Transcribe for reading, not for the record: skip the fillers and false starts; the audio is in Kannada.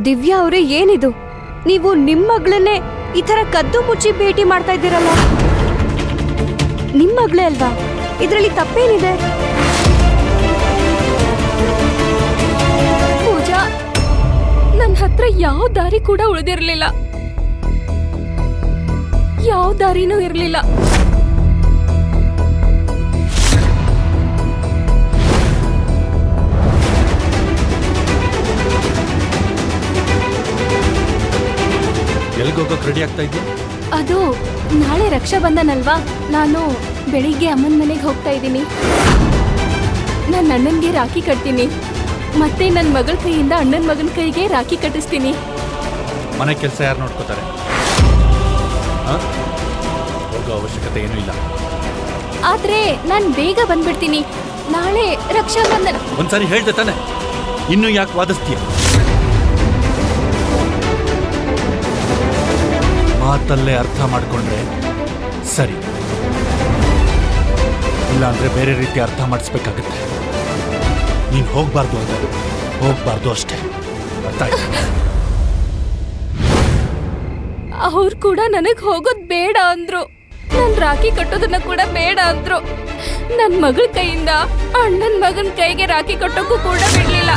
ದಿವ್ಯಾ ಅವರೇ, ಏನಿದು? ನೀವು ನಿಮ್ಮ ಮಗಳನ್ನೇ ಈ ತರ ಕದ್ದು ಮುಚ್ಚಿ ಭೇಟಿ ಮಾಡ್ತಾ ಇದ್ದೀರಲ್ಲ? ನಿಮ್ಮ ಮಗಳೇ ಅಲ್ವಾ? ಇದರಲ್ಲಿ ತಪ್ಪೇನಿದೆ? ಪೂಜಾ, ನನ್ನ ಹತ್ರ ಯಾವ ದಾರಿ ಕೂಡ ಉಳಿದಿರ್ಲಿಲ್ಲ, ಯಾವ ದಾರಿನೂ ಇರ್ಲಿಲ್ಲ. ಎಲ್ಲಿಗೋಗಕ್ಕೆ ರೆಡಿ ಆಗ್ತಾ ಇದ್ದೆ? ಅದು ನಾಳೆ ರಕ್ಷಾ ಬಂಧನಲ್ವಾ, ನಾನು ಬೆಳಿಗ್ಗೆ ಅಮ್ಮನ ಮನೆಗೆ ಹೋಗ್ತಾ ಇದ್ದೀನಿ. ನನ್ನ ಅಣ್ಣನ್ಗೆ ರಾಖಿ ಕಟ್ತೀನಿ, ಮತ್ತೆ ನನ್ನ ಮಗಳ ಕೈಯಿಂದ ಅಣ್ಣನ ಮಗನ ಕೈಗೆ ರಾಖಿ ಕಟ್ಟಿಸ್ತೀನಿ. ಮನೆ ಕೆಲಸ ಯಾರು ನೋಡ್ಕೋತಾರೆ? ಹೋಗೋ ಅವಶ್ಯಕತೆ ಏನೂ ಇಲ್ಲ. ಆದ್ರೆ ನಾನು ಬೇಗ ಬಂದ್ಬಿಡ್ತೀನಿ. ನಾಳೆ ರಕ್ಷಾ ಬಂಧನ. ಒಂದ್ಸಾರಿ ಹೇಳ್ದೆ ತಾನೆ, ಇನ್ನೂ ಯಾಕೆ ವಾದಿಸ್ತೀಯ? ಮಾತಲ್ಲೇ ಅರ್ಥ ಮಾಡ್ಕೊಂಡ್ರೆ ಸರಿ, ಇಲ್ಲಾಂದ್ರೆ ಬೇರೆ ರೀತಿ ಅರ್ಥ ಮಾಡಿಸ್ಬೇಕಾಗತ್ತೆ. ನೀನು ಹೋಗ್ಬಾರ್ದು ಅಂದ್ರೆ ಹೋಗ್ಬಾರ್ದು ಅಷ್ಟೇ, ಅರ್ಥ ಆಯ್ತಾ? ಅವ್ರು ಕೂಡ ನನಗ್ ಹೋಗೋದ್ ಬೇಡ ಅಂದ್ರು, ನನ್ ರಾಖಿ ಕಟ್ಟೋದನ್ನ ಕೂಡ ಬೇಡ ಅಂದ್ರು. ನನ್ ಮಗಳ ಕೈಯಿಂದ ಅಣ್ಣನ್ ಮಗನ್ ಕೈಗೆ ರಾಖಿ ಕಟ್ಟೋಕ್ಕೂ ಕೂಡ ಬಿಡ್ಲಿಲ್ಲ.